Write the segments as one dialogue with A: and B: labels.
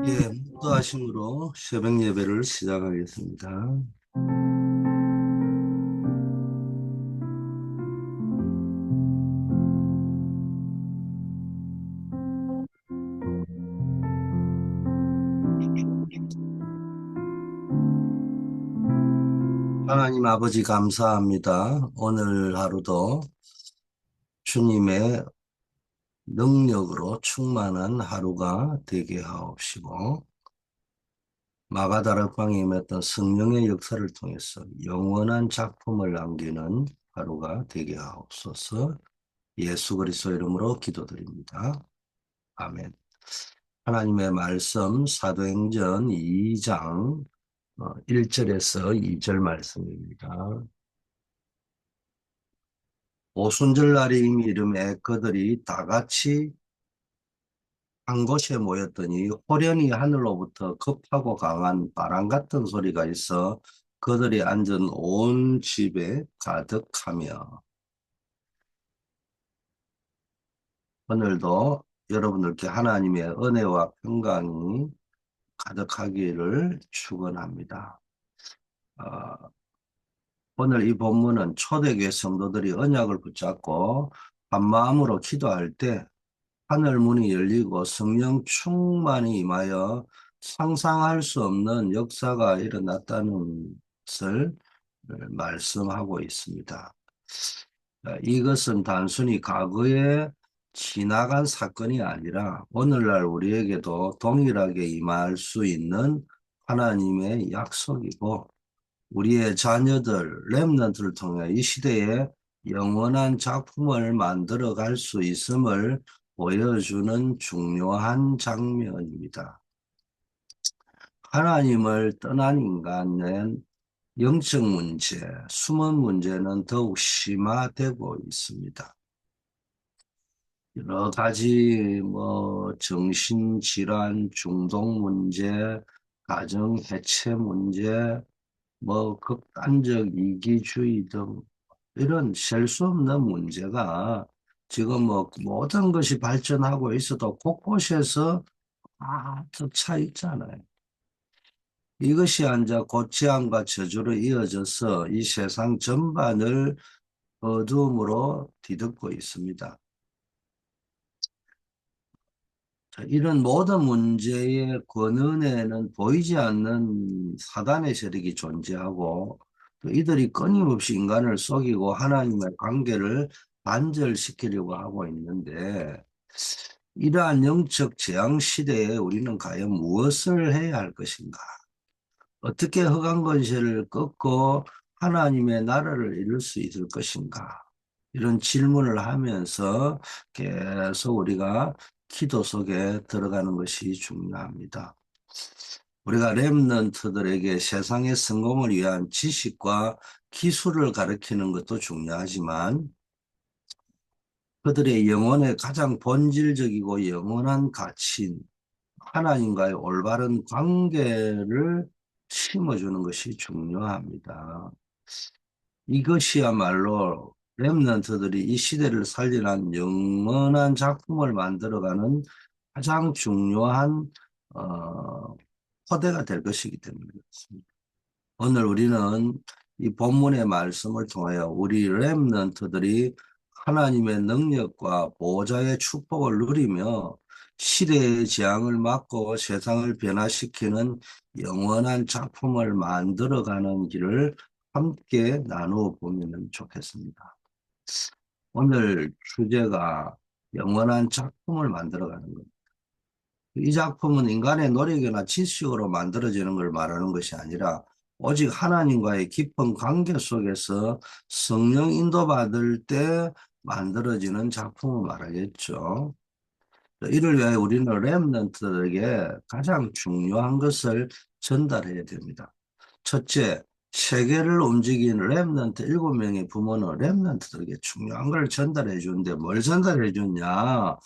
A: 예, 무도하심으로 새벽 예배를 시작하겠습니다. 하나님 아버지 감사합니다. 오늘 하루도 주님의 능력으로 충만한 하루가 되게 하옵시고 마가다락방에 임했던 성령의 역사를 통해서 영원한 작품을 남기는 하루가 되게 하옵소서. 예수 그리스도 이름으로 기도드립니다. 아멘. 하나님의 말씀 사도행전 2장 1절에서 2절 말씀입니다. 오순절날이 이미 이름에 그들이 다 같이 한 곳에 모였더니 호련히 하늘로부터 급하고 강한 바람 같은 소리가 있어 그들이 앉은 온 집에 가득하며. 오늘도 여러분들께 하나님의 은혜와 평강이 가득하기를 축원합니다. 어, 오늘 이 본문은 초대교회 성도들이 언약을 붙잡고 한 마음으로 기도할 때 하늘 문이 열리고 성령 충만이 임하여 상상할 수 없는 역사가 일어났다는 것을 말씀하고 있습니다. 이것은 단순히 과거에 지나간 사건이 아니라 오늘날 우리에게도 동일하게 임할 수 있는 하나님의 약속이고 우리의 자녀들, 렘넌트를 통해 이 시대에 영원한 작품을 만들어 갈 수 있음을 보여주는 중요한 장면입니다. 하나님을 떠난 인간의 영적 문제, 숨은 문제는 더욱 심화되고 있습니다. 여러 가지 정신질환, 중독 문제, 가정 해체 문제, 극단적 이기주의 등 이런 셀 수 없는 문제가 지금 모든 것이 발전하고 있어도 곳곳에서 가득 차 있잖아요. 이것이 앉아 고치함과 저주로 이어져서 이 세상 전반을 어두움으로 뒤덮고 있습니다. 자, 이런 모든 문제의 근원에는 보이지 않는 사단의 세력이 존재하고 또 이들이 끊임없이 인간을 속이고 하나님의 관계를 단절시키려고 하고 있는데 이러한 영적 재앙 시대에 우리는 과연 무엇을 해야 할 것인가? 어떻게 흑암 권세를 꺾고 하나님의 나라를 이룰 수 있을 것인가? 이런 질문을 하면서 계속 우리가 기도 속에 들어가는 것이 중요합니다. 우리가 렘넌트들에게 세상의 성공을 위한 지식과 기술을 가르치는 것도 중요하지만 그들의 영혼의 가장 본질적이고 영원한 가치인 하나님과의 올바른 관계를 심어주는 것이 중요합니다. 이것이야말로 렘넌트들이 이 시대를 살리는 영원한 작품을 만들어가는 가장 중요한 어, 토대가 될 것이기 때문에 그렇습니다. 오늘 우리는 이 본문의 말씀을 통하여 우리 렘넌트들이 하나님의 능력과 보호자의 축복을 누리며 시대의 재앙을 막고 세상을 변화시키는 영원한 작품을 만들어가는 길을 함께 나누어 보면 좋겠습니다. 오늘 주제가 영원한 작품을 만들어가는 겁니다. 이 작품은 인간의 노력이나 지식으로 만들어지는 걸 말하는 것이 아니라 오직 하나님과의 깊은 관계 속에서 성령 인도받을 때 만들어지는 작품을 말하겠죠. 이를 위하여 우리는 렘넌트들에게 가장 중요한 것을 전달해야 됩니다. 첫째, 세계를 움직이는 렘넌트 7명의 부모는 렘넌트들에게 중요한 걸 전달해 주는데 뭘 전달해 줬냐?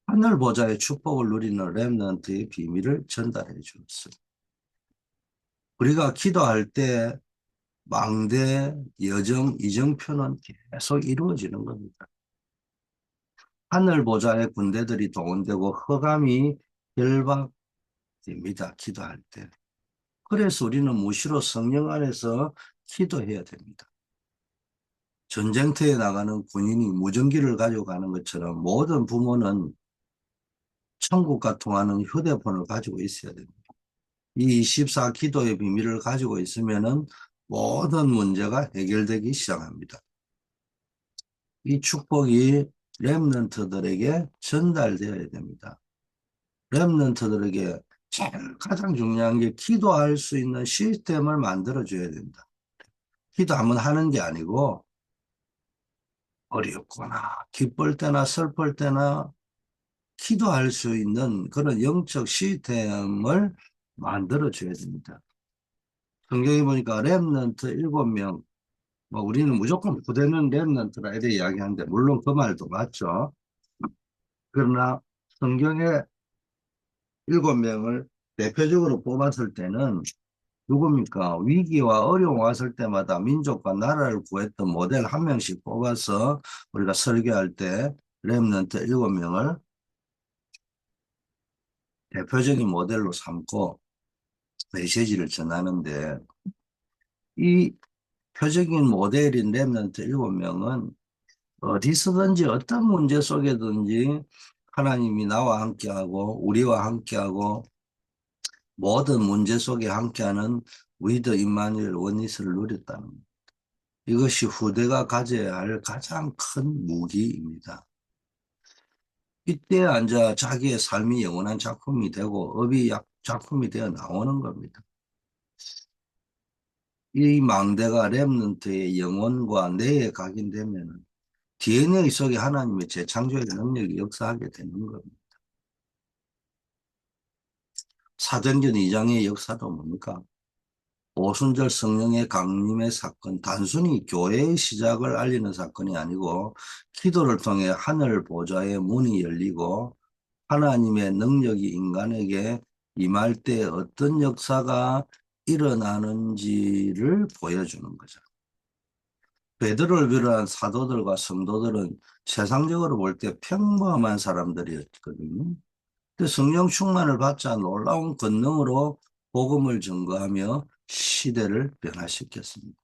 A: 하늘 보좌의 축복을 누리는 렘넌트의 비밀을 전달해 주었습니다. 우리가 기도할 때 망대, 여정, 이정표는 계속 이루어지는 겁니다. 하늘 보좌의 군대들이 동원되고 흑암이 됩니다. 기도할 때. 그래서 우리는 무시로 성령 안에서 기도해야 됩니다. 전쟁터에 나가는 군인이 무전기를 가지고 가는 것처럼 모든 부모는 천국과 통하는 휴대폰을 가지고 있어야 됩니다. 이 24 기도의 비밀을 가지고 있으면은 모든 문제가 해결되기 시작합니다. 이 축복이 렘넌트들에게 전달되어야 됩니다. 렘넌트들에게 제일 가장 중요한 게 기도할 수 있는 시스템을 만들어줘야 된다. 기도하면 하는 게 아니고 어렵거나 기쁠 때나 슬플 때나 기도할 수 있는 그런 영적 시스템을 만들어줘야 됩니다. 성경에 보니까 렘넌트 7명, 뭐 우리는 무조건 부대는 렘넌트라 이렇게 이야기하는데 물론 그 말도 맞죠. 그러나 성경에 7명을 대표적으로 뽑았을 때는 누굽니까? 위기와 어려움 왔을 때마다 민족과 나라를 구했던 모델 한 명씩 뽑아서 우리가 설교할 때 렘넌트 7명을 대표적인 모델로 삼고 메시지를 전하는데 이 표적인 모델인 렘넌트 7명은 어디서든지 어떤 문제 속에든지 하나님이 나와 함께하고 우리와 함께하고 모든 문제 속에 함께하는 위드 임마누엘 원리스를 누렸다는 것. 이것이 후대가 가져야 할 가장 큰 무기입니다. 이때 앉아 자기의 삶이 영원한 작품이 되고 업이 작품이 되어 나오는 겁니다. 이 망대가 렘넌트의 영혼과 뇌에 각인되면 DNA 속에 하나님의 재창조의 능력이 역사하게 되는 겁니다. 사도행전 2장의 역사도 뭡니까? 오순절 성령의 강림의 사건, 단순히 교회의 시작을 알리는 사건이 아니고 기도를 통해 하늘 보좌의 문이 열리고 하나님의 능력이 인간에게 임할 때 어떤 역사가 일어나는지를 보여주는 거죠. 베드로를 비롯한 사도들과 성도들은 세상적으로 볼 때 평범한 사람들이었거든요. 그 성령 충만을 받자 놀라운 권능으로 복음을 증거하며 시대를 변화시켰습니다.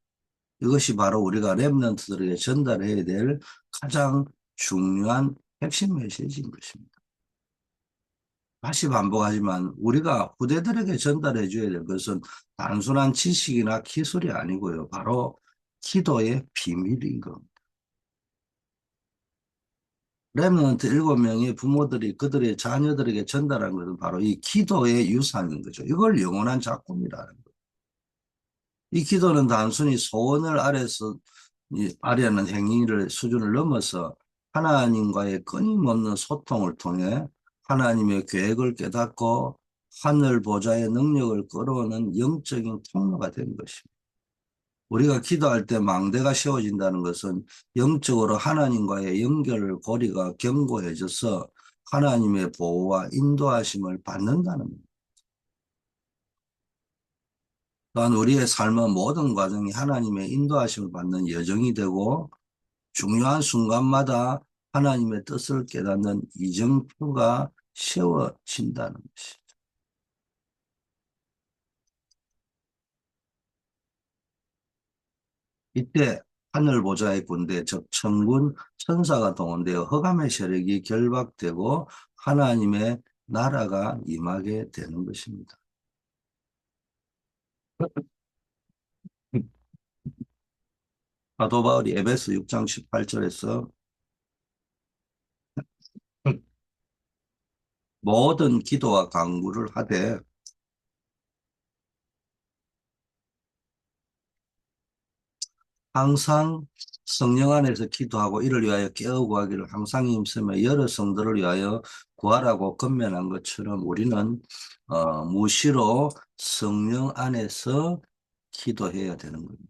A: 이것이 바로 우리가 렘넌트들에게 전달해야 될 가장 중요한 핵심 메시지인 것입니다. 다시 반복하지만 우리가 후대들에게 전달해 줘야 될 것은 단순한 지식이나 기술이 아니고요. 바로 기도의 비밀인 겁니다. 렘넌트 7명의 부모들이 그들의 자녀들에게 전달한 것은 바로 이 기도의 유산인 거죠. 이걸 영원한 작품이라는 거예요. 이 기도는 단순히 소원을 아래는 행위를 수준을 넘어서 하나님과의 끊임없는 소통을 통해 하나님의 계획을 깨닫고 하늘 보좌의 능력을 끌어오는 영적인 통로가 된 것입니다. 우리가 기도할 때 망대가 세워진다는 것은 영적으로 하나님과의 연결 고리가 견고해져서 하나님의 보호와 인도하심을 받는다는 겁니다. 또한 우리의 삶의 모든 과정이 하나님의 인도하심을 받는 여정이 되고 중요한 순간마다 하나님의 뜻을 깨닫는 이정표가 세워진다는 것이죠. 이때 하늘 보좌의 군대, 즉 천군, 천사가 동원되어 흑암의 세력이 결박되고 하나님의 나라가 임하게 되는 것입니다. 사도 바울이 에베소 6장 18절에서 모든 기도와 간구를 하되 항상 성령 안에서 기도하고 이를 위하여 깨어 구하기를 항상 힘쓰며 여러 성도를 위하여 구하라고 권면한 것처럼 우리는 무시로 성령 안에서 기도해야 되는 겁니다.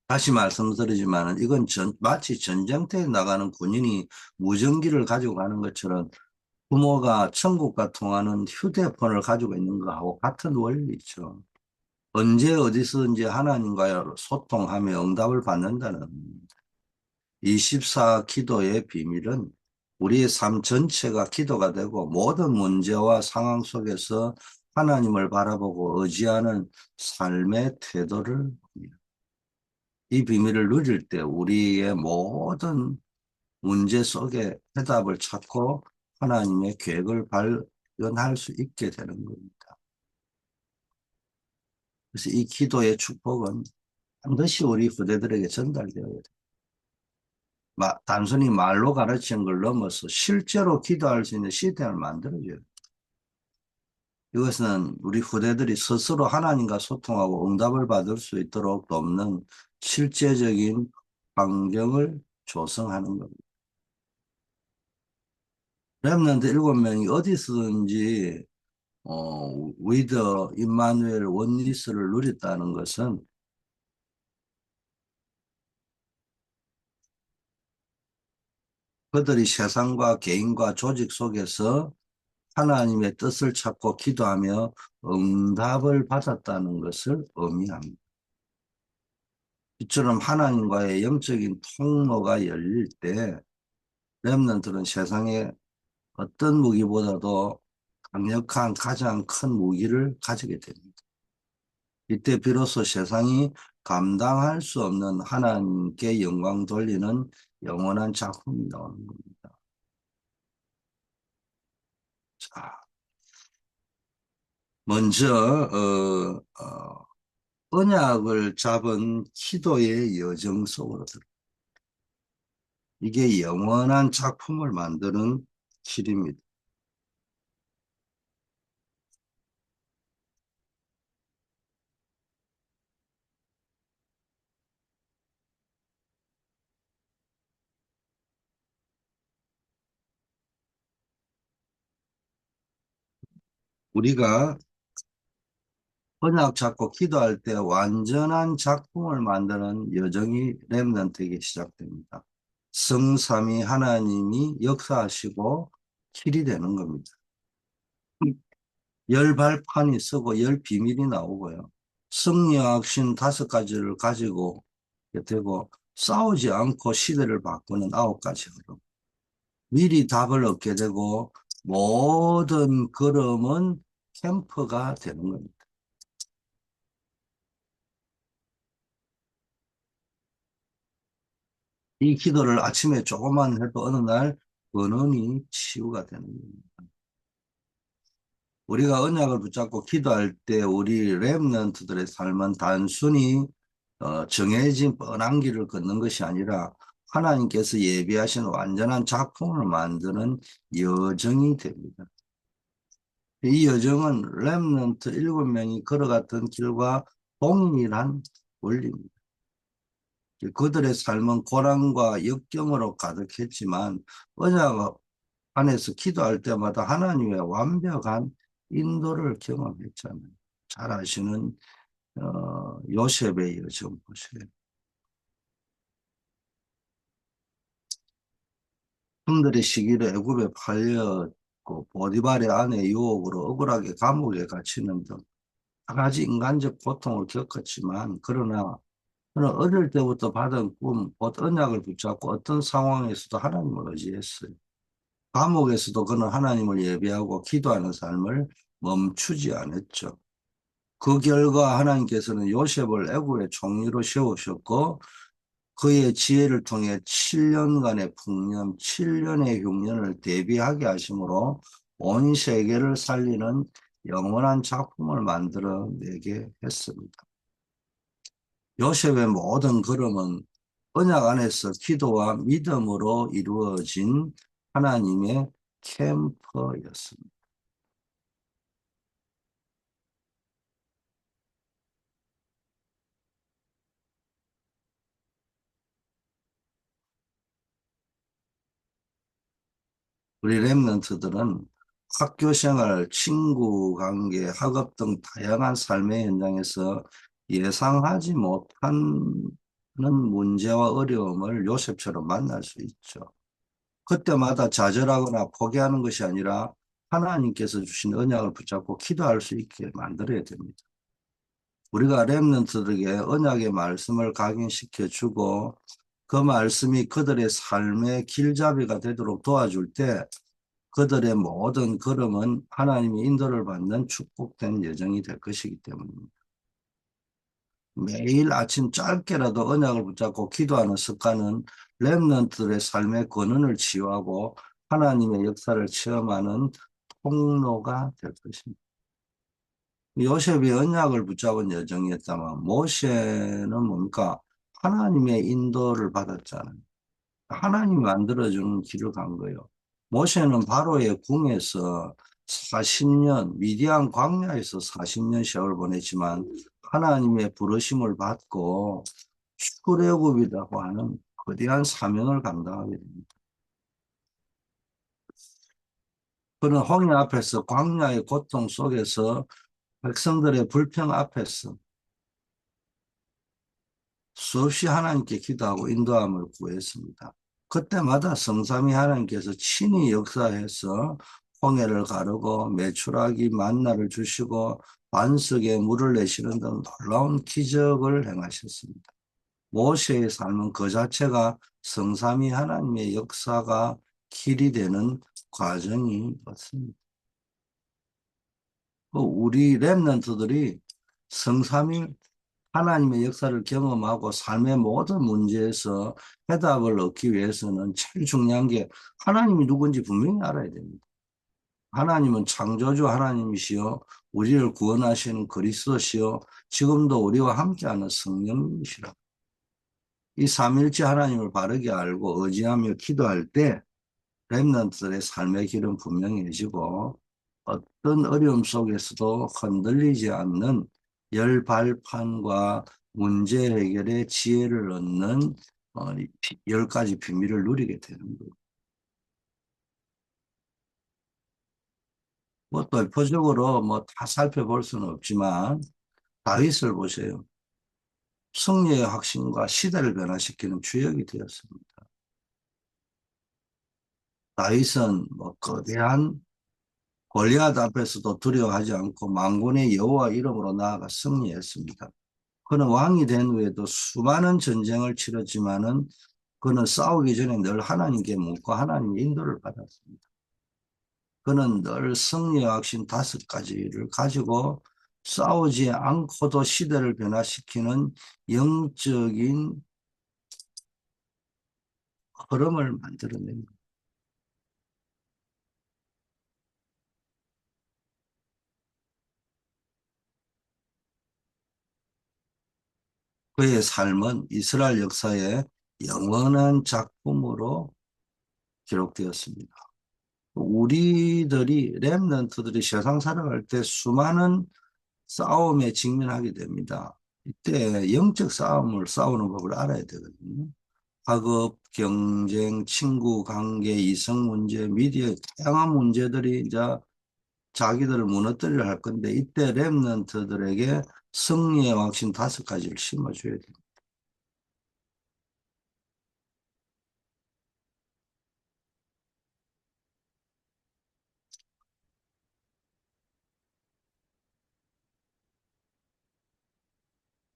A: 다시 말씀드리지만 이건 마치 전쟁터에 나가는 군인이 무전기를 가지고 가는 것처럼 부모가 천국과 통하는 휴대폰을 가지고 있는 거하고 같은 원리죠. 언제 어디서든지 하나님과 소통하며 응답을 받는다는. 24 기도의 비밀은 우리의 삶 전체가 기도가 되고 모든 문제와 상황 속에서 하나님을 바라보고 의지하는 삶의 태도를 이 비밀을 누릴 때 우리의 모든 문제 속에 해답을 찾고 하나님의 계획을 발견할 수 있게 되는 겁니다. 그래서 이 기도의 축복은 반드시 우리 후대들에게 전달되어야 돼요. 단순히 말로 가르치는 걸 넘어서 실제로 기도할 수 있는 시스템을 만들어줘야 돼요. 이것은 우리 후대들이 스스로 하나님과 소통하고 응답을 받을 수 있도록 돕는 실제적인 환경을 조성하는 겁니다. 렘넌트 7명이 어디서든지 위더 임마누엘 원리스를 누렸다는 것은 그들이 세상과 개인과 조직 속에서 하나님의 뜻을 찾고 기도하며 응답을 받았다는 것을 의미합니다. 이처럼 하나님과의 영적인 통로가 열릴 때 렘넌트는 세상의 어떤 무기보다도 강력한 가장 큰 무기를 가지게 됩니다. 이때 비로소 세상이 감당할 수 없는 하나님께 영광 돌리는 영원한 작품이 나오는 겁니다. 자, 먼저 언약을 잡은 기도의 여정 속으로 들어. 이게 영원한 작품을 만드는 길입니다. 우리가 언약 잡고 기도할 때 완전한 작품을 만드는 여정이 렘넌트에게 시작됩니다. 성삼위 하나님이 역사하시고 길이 되는 겁니다. 열 발판이 쓰고 열 비밀이 나오고요. 승리와 신 5가지를 가지고 되고 싸우지 않고 시대를 바꾸는 9가지 흐름. 미리 답을 얻게 되고 모든 걸음은 캠프가 되는 겁니다. 이 기도를 아침에 조금만 해도 어느 날 근원이 치유가 되는 겁니다. 우리가 언약을 붙잡고 기도할 때 우리 렘넌트들의 삶은 단순히 정해진 뻔한 길을 걷는 것이 아니라 하나님께서 예비하신 완전한 작품을 만드는 여정이 됩니다. 이 여정은 렘넌트 7명이 걸어갔던 길과 동일한 원리입니다. 그들의 삶은 고난과 역경으로 가득했지만 언약 안에서 기도할 때마다 하나님의 완벽한 인도를 경험했잖아요. 잘 아시는 요셉의 여정 보세요. 형들의 시기로 애굽에 팔렸고 보디발의 아내 유혹으로 억울하게 감옥에 갇히는 등 여러 가지 인간적 고통을 겪었지만 그러나 그는 어릴 때부터 받은 꿈, 곧 언약을 붙잡고 어떤 상황에서도 하나님을 의지했어요. 감옥에서도 그는 하나님을 예배하고 기도하는 삶을 멈추지 않았죠. 그 결과 하나님께서는 요셉을 애굽의 총리로 세우셨고 그의 지혜를 통해 7년간의 풍년, 7년의 흉년을 대비하게 하심으로 온 세계를 살리는 영원한 작품을 만들어내게 했습니다. 요셉의 모든 걸음은 언약 안에서 기도와 믿음으로 이루어진 하나님의 캠프였습니다. 우리 랩런트들은 학교 생활, 친구 관계, 학업 등 다양한 삶의 현장에서 예상하지 못하는 문제와 어려움을 요셉처럼 만날 수 있죠. 그때마다 좌절하거나 포기하는 것이 아니라 하나님께서 주신 언약을 붙잡고 기도할 수 있게 만들어야 됩니다. 우리가 랩런트들에게 언약의 말씀을 각인시켜 주고 그 말씀이 그들의 삶의 길잡이가 되도록 도와줄 때 그들의 모든 걸음은 하나님의 인도를 받는 축복된 여정이 될 것이기 때문입니다. 매일 아침 짧게라도 언약을 붙잡고 기도하는 습관은 렘넌트들의 삶의 권한을 치유하고 하나님의 역사를 체험하는 통로가 될 것입니다. 요셉이 언약을 붙잡은 여정이었다면 모세는 뭡니까? 하나님의 인도를 받았잖아요. 하나님이 만들어주는 길을 간 거예요. 모세는 바로의 궁에서 40년, 미디안 광야에서 40년 세월을 보냈지만 하나님의 부르심을 받고 출애굽이라고 하는 거대한 사명을 감당하게 됩니다. 그는 홍해 앞에서 광야의 고통 속에서 백성들의 불평 앞에서 수없이 하나님께 기도하고 인도함을 구했습니다. 그때마다 성삼위 하나님께서 친히 역사해서 홍해를 가르고 메추라기 만나를 주시고 반석에 물을 내시는 등 놀라운 기적을 행하셨습니다. 모세의 삶은 그 자체가 성삼위 하나님의 역사가 길이 되는 과정이었습니다. 우리 렘넌트들이 성삼위 하나님의 역사를 경험하고 삶의 모든 문제에서 해답을 얻기 위해서는 제일 중요한 게 하나님이 누군지 분명히 알아야 됩니다. 하나님은 창조주 하나님이시요 우리를 구원하시는 그리스도시요 지금도 우리와 함께하는 성령님이시라. 이 삼일째 하나님을 바르게 알고 의지하며 기도할 때 렘넌트들의 삶의 길은 분명해지고 어떤 어려움 속에서도 흔들리지 않는 열 발판과 문제 해결의 지혜를 얻는 10가지 비밀을 누리게 되는 거예요. 뭐 대표적으로 뭐 다 살펴볼 수는 없지만 다윗을 보세요. 승리의 확신과 시대를 변화시키는 주역이 되었습니다. 다윗은 뭐 거대한 골리앗 앞에서도 두려워하지 않고 만군의 여호와 이름으로 나아가 승리했습니다. 그는 왕이 된 후에도 수많은 전쟁을 치렀지만은 그는 싸우기 전에 늘 하나님께 묻고 하나님의 인도를 받았습니다. 그는 늘 승리의 확신 5가지를 가지고 싸우지 않고도 시대를 변화시키는 영적인 흐름을 만들어냅니다. 그의 삶은 이스라엘 역사의 영원한 작품으로 기록되었습니다. 우리들이 렘넌트들이 세상 살아갈 때 수많은 싸움에 직면하게 됩니다. 이때 영적 싸움을 싸우는 법을 알아야 되거든요. 학업, 경쟁, 친구 관계, 이성 문제, 미디어 다양한 문제들이 이제 자기들을 무너뜨리려 할 건데 이때 렘넌트들에게 승리의 확신 5가지를 심어줘야 됩니다.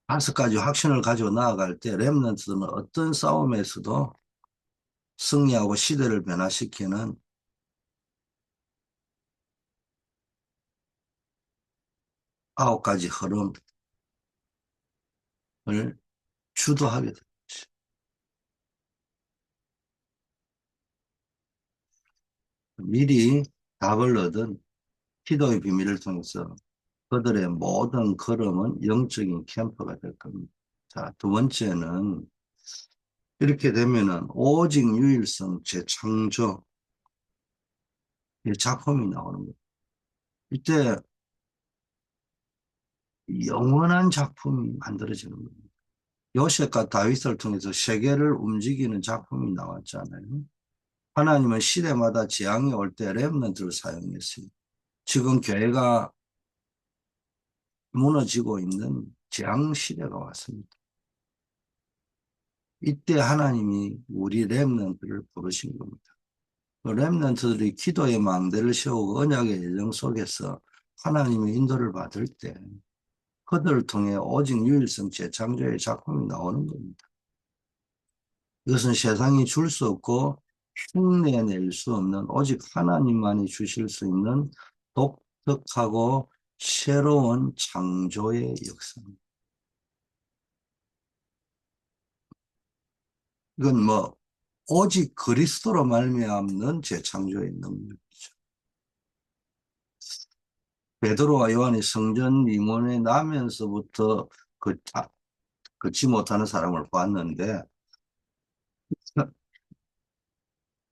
A: 5가지 확신을 가지고 나아갈 때 렘넌트들은 어떤 싸움에서도 승리하고 시대를 변화시키는 9가지 흐름을 주도하게 됩니다. 미리 답을 얻은 기도의 비밀을 통해서 그들의 모든 걸음은 영적인 캠프가 될 겁니다. 자, 2번째는 이렇게 되면은 오직 유일성 재창조의 작품이 나오는 거예요. 이때 영원한 작품이 만들어지는 겁니다. 요셉과 다윗을 통해서 세계를 움직이는 작품이 나왔잖아요. 하나님은 시대마다 재앙이 올 때 렘넌트를 사용했어요. 지금 교회가 무너지고 있는 재앙 시대가 왔습니다. 이때 하나님이 우리 렘넌트를 부르신 겁니다. 그 렘넌트들이 기도의 망대를 세우고 언약의 여정 속에서 하나님의 인도를 받을 때 그들을 통해 오직 유일성 재창조의 작품이 나오는 겁니다. 이것은 세상이 줄 수 없고 흉내낼 수 없는 오직 하나님만이 주실 수 있는 독특하고 새로운 창조의 역사입니다. 이건 뭐 오직 그리스도로 말미암는 재창조의 능력이죠. 베드로와 요한이 성전 임원에 나면서부터 걷지 못하는 사람을 봤는데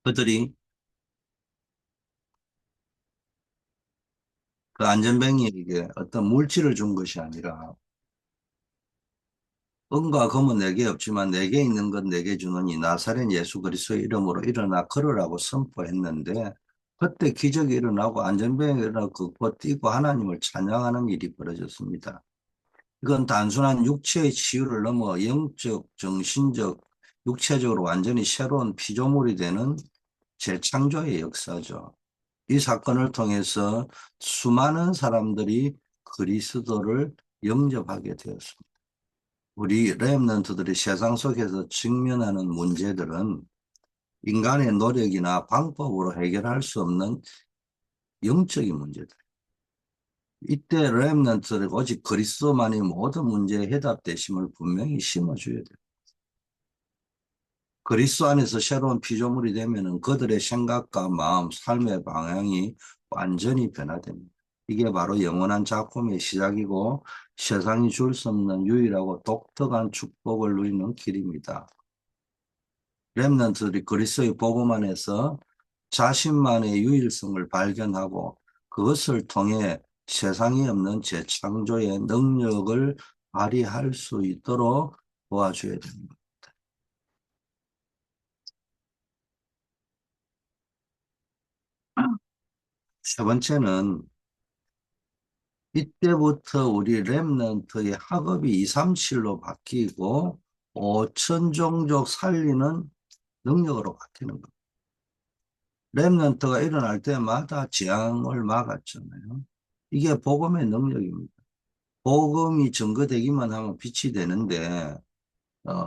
A: 그들이 그 안전뱅이에게 어떤 물질을 준 것이 아니라 은과 금은 내게 없지만 내게 있는 것 내게 주노니 나사렛 예수 그리스도의 이름으로 일어나 걸으라고 선포했는데 그때 기적이 일어나고 안전병이 일어나고 걷고 뛰고 하나님을 찬양하는 일이 벌어졌습니다. 이건 단순한 육체의 치유를 넘어 영적, 정신적, 육체적으로 완전히 새로운 피조물이 되는 재창조의 역사죠. 이 사건을 통해서 수많은 사람들이 그리스도를 영접하게 되었습니다. 우리 렘넌트들이 세상 속에서 직면하는 문제들은 인간의 노력이나 방법으로 해결할 수 없는 영적인 문제들. 이때 렘넌트들이 오직 그리스도만이 모든 문제의 해답되심을 분명히 심어줘야 돼요. 그리스도 안에서 새로운 피조물이 되면은 그들의 생각과 마음, 삶의 방향이 완전히 변화됩니다. 이게 바로 영원한 작품의 시작이고 세상이 줄 수 없는 유일하고 독특한 축복을 누리는 길입니다. 렘넌트들이 그리스도의 복음 안에서 자신만의 유일성을 발견하고 그것을 통해 세상에 없는 재창조의 능력을 발휘할 수 있도록 도와줘야 됩니다. 세 번째는 이때부터 우리 렘넌트의 학업이 237로 바뀌고 5천 종족 살리는 능력으로 바뀌는 겁니다. 렘넌트가 일어날 때마다 재앙을 막았잖아요. 이게 복음의 능력입니다. 복음이 증거되기만 하면 빛이 되는데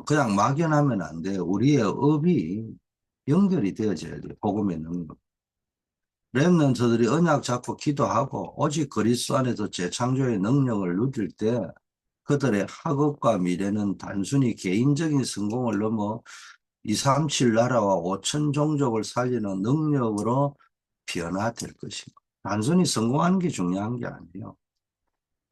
A: 그냥 막연하면 안 돼요. 우리의 업이 연결이 되어져야 돼요. 복음의 능력. 렘넌트들이 언약 잡고 기도하고 오직 그리스도 안에서 재창조의 능력을 누릴 때 그들의 학업과 미래는 단순히 개인적인 성공을 넘어 237 나라와 5천 종족을 살리는 능력으로 변화될 것입니다. 단순히 성공하는 게 중요한 게 아니에요.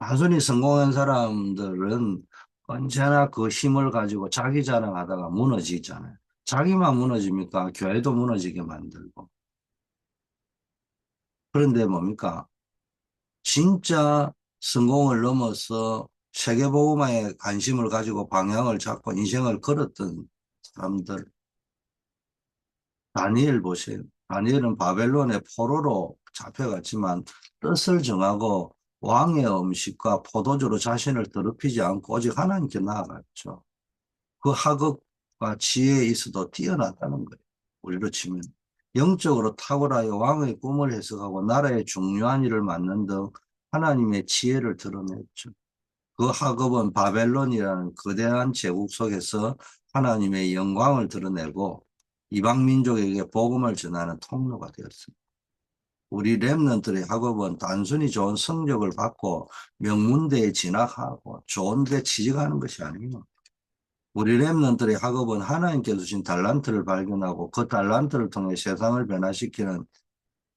A: 단순히 성공한 사람들은 언제나 그 힘을 가지고 자기 자랑하다가 무너지잖아요. 자기만 무너집니까? 교회도 무너지게 만들고. 그런데 뭡니까? 진짜 성공을 넘어서 세계복음화에 관심을 가지고 방향을 잡고 인생을 걸었던 사람들. 다니엘 보세요. 다니엘은 바벨론의 포로로 잡혀갔지만 뜻을 정하고 왕의 음식과 포도주로 자신을 더럽히지 않고 오직 하나님께 나아갔죠. 그 학업과 지혜에 있어도 뛰어났다는 거예요. 우리로 치면. 영적으로 탁월하여 왕의 꿈을 해석하고 나라의 중요한 일을 맡는 등 하나님의 지혜를 드러냈죠. 그 학업은 바벨론이라는 거대한 제국 속에서 하나님의 영광을 드러내고 이방 민족에게 복음을 전하는 통로가 되었습니다. 우리 렘넌트의 학업은 단순히 좋은 성적을 받고 명문대에 진학하고 좋은 데 취직하는 것이 아니에요. 우리 렘넌트의 학업은 하나님께서 주신 달란트를 발견하고 그 달란트를 통해 세상을 변화시키는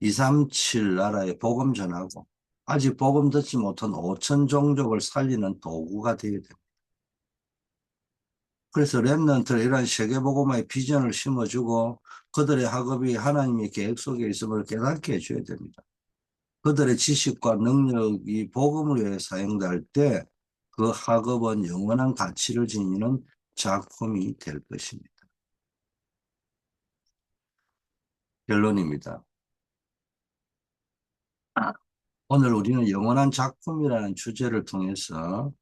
A: 237 나라에 복음 전하고 아직 복음 듣지 못한 5천 종족을 살리는 도구가 되어야 됩니다. 그래서 렘넌트는 이런 세계복음화의 비전을 심어주고 그들의 학업이 하나님의 계획 속에 있음을 깨닫게 해줘야 됩니다. 그들의 지식과 능력이 복음을 위해 사용될 때 그 학업은 영원한 가치를 지니는 작품이 될 것입니다. 결론입니다. 오늘 우리는 영원한 작품이라는 주제를 통해서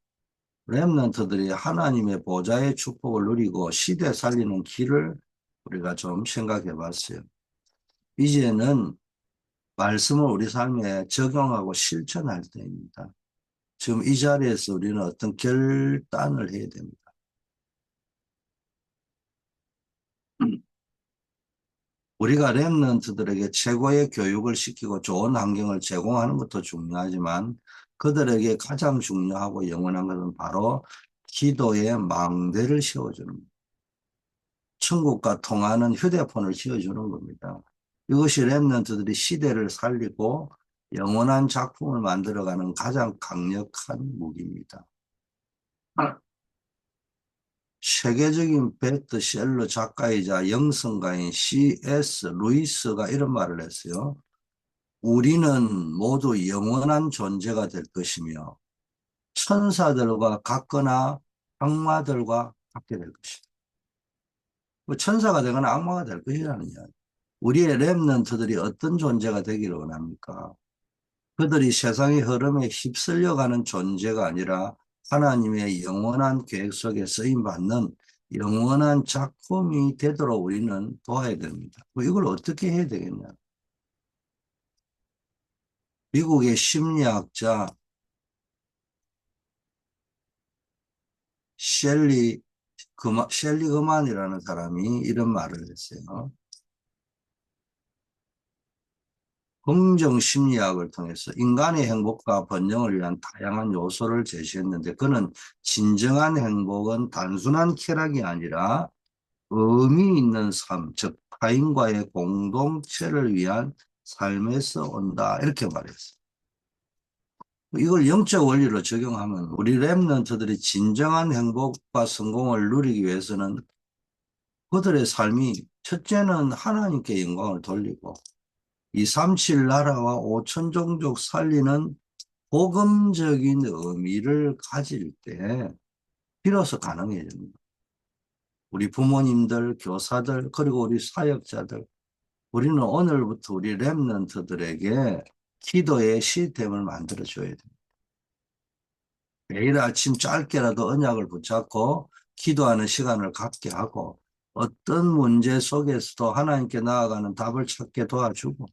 A: 렘넌트들이 하나님의 보좌의 축복을 누리고 시대 살리는 길을 우리가 좀 생각해 봤어요. 이제는 말씀을 우리 삶에 적용하고 실천할 때입니다. 지금 이 자리에서 우리는 어떤 결단을 해야 됩니다. 우리가 렘넌트들에게 최고의 교육을 시키고 좋은 환경을 제공하는 것도 중요하지만 그들에게 가장 중요하고 영원한 것은 바로 기도의 망대를 씌워주는 것. 천국과 통하는 휴대폰을 씌워주는 겁니다. 이것이 렘넌트들이 시대를 살리고 영원한 작품을 만들어가는 가장 강력한 무기입니다. 세계적인 베스트셀러 작가이자 영성가인 C.S. 루이스가 이런 말을 했어요. 우리는 모두 영원한 존재가 될 것이며 천사들과 같거나 악마들과 같게 될 것이다. 뭐 천사가 되거나 악마가 될 것이라는 이야기. 우리의 렘넌트들이 어떤 존재가 되기를 원합니까? 그들이 세상의 흐름에 휩쓸려가는 존재가 아니라 하나님의 영원한 계획 속에 쓰임받는 영원한 작품이 되도록 우리는 도와야 됩니다. 뭐 이걸 어떻게 해야 되겠냐? 미국의 심리학자 셸리 그만이라는 사람이 이런 말을 했어요. 긍정 심리학을 통해서 인간의 행복과 번영을 위한 다양한 요소를 제시했는데 그는 진정한 행복은 단순한 쾌락이 아니라 의미 있는 삶, 즉 타인과의 공동체를 위한 삶에서 온다 이렇게 말했어요. 이걸 영적 원리로 적용하면 우리 렘넌트들이 진정한 행복과 성공을 누리기 위해서는 그들의 삶이 첫째는 하나님께 영광을 돌리고 237 나라와 5천 종족 살리는 복음적인 의미를 가질 때 비로소 가능해집니다. 우리 부모님들, 교사들, 그리고 우리 사역자들, 우리는 오늘부터 우리 렘넌트들에게 기도의 시스템을 만들어줘야 됩니다. 매일 아침 짧게라도 언약을 붙잡고 기도하는 시간을 갖게 하고 어떤 문제 속에서도 하나님께 나아가는 답을 찾게 도와주고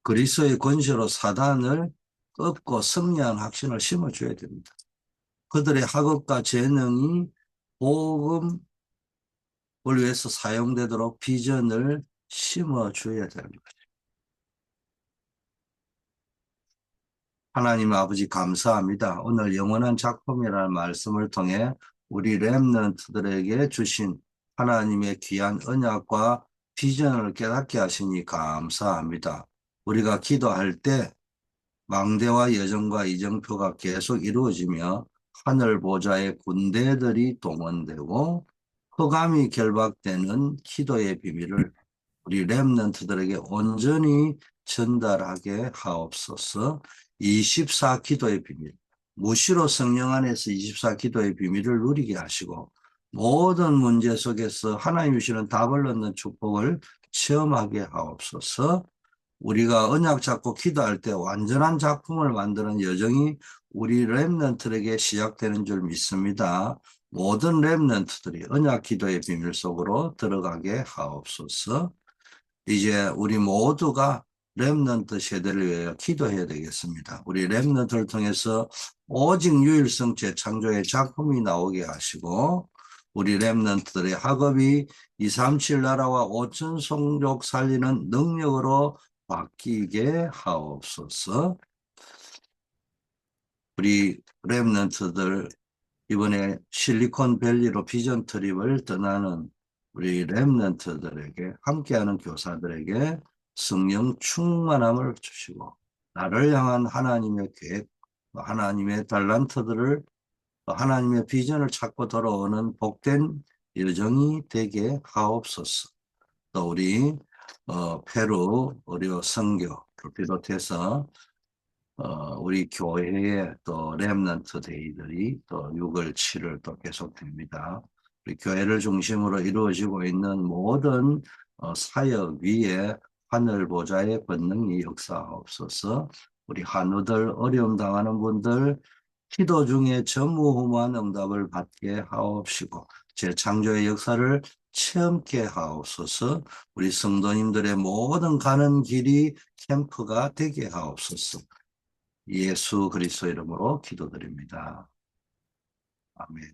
A: 그리스도의 권세로 사단을 꺾고 승리한 확신을 심어줘야 됩니다. 그들의 학업과 재능이 복음을 위해서 사용되도록 비전을 심어줘야 됩니다. 하나님 아버지 감사합니다. 오늘 영원한 작품이라는 말씀을 통해 우리 렘넌트들에게 주신 하나님의 귀한 언약과 비전을 깨닫게 하시니 감사합니다. 우리가 기도할 때 망대와 여정과 이정표가 계속 이루어지며 하늘 보좌의 군대들이 동원되고 흑암이 결박되는 기도의 비밀을 우리 렘넌트들에게 온전히 전달하게 하옵소서. 24 기도의 비밀, 무시로 성령 안에서 24 기도의 비밀을 누리게 하시고 모든 문제 속에서 하나님 주시는 답을 얻는 축복을 체험하게 하옵소서. 우리가 언약 잡고 기도할 때 완전한 작품을 만드는 여정이 우리 렘넌트에게 시작되는 줄 믿습니다. 모든 렘넌트들이 언약 기도의 비밀 속으로 들어가게 하옵소서. 이제 우리 모두가 렘넌트 세대를 위하여 기도해야 되겠습니다. 우리 렘넌트를 통해서 오직 유일성 재창조의 작품이 나오게 하시고 우리 렘넌트들의 학업이 237 나라와 5천 성족 살리는 능력으로 바뀌게 하옵소서. 우리 렘넌트들 이번에 실리콘밸리로 비전 트립을 떠나는 우리 렘넌트들에게 함께하는 교사들에게 성령 충만함을 주시고 나를 향한 하나님의 계획, 하나님의 달란트들을 하나님의 비전을 찾고 돌아오는 복된 여정이 되게 하옵소서. 또 우리 페루 의료 선교를 비롯해서 우리 교회의 또 렘넌트 데이들이 또 6월 7일 또 계속됩니다. 우리 교회를 중심으로 이루어지고 있는 모든 사역 위에 하늘 보좌의 권능이 역사하옵소서. 우리 한우들 어려움 당하는 분들 기도 중에 전무후무한 응답을 받게 하옵시고 재창조의 역사를 체험케 하옵소서. 우리 성도님들의 모든 가는 길이 캠프가 되게 하옵소서. 예수 그리스도 이름으로 기도드립니다. 아멘.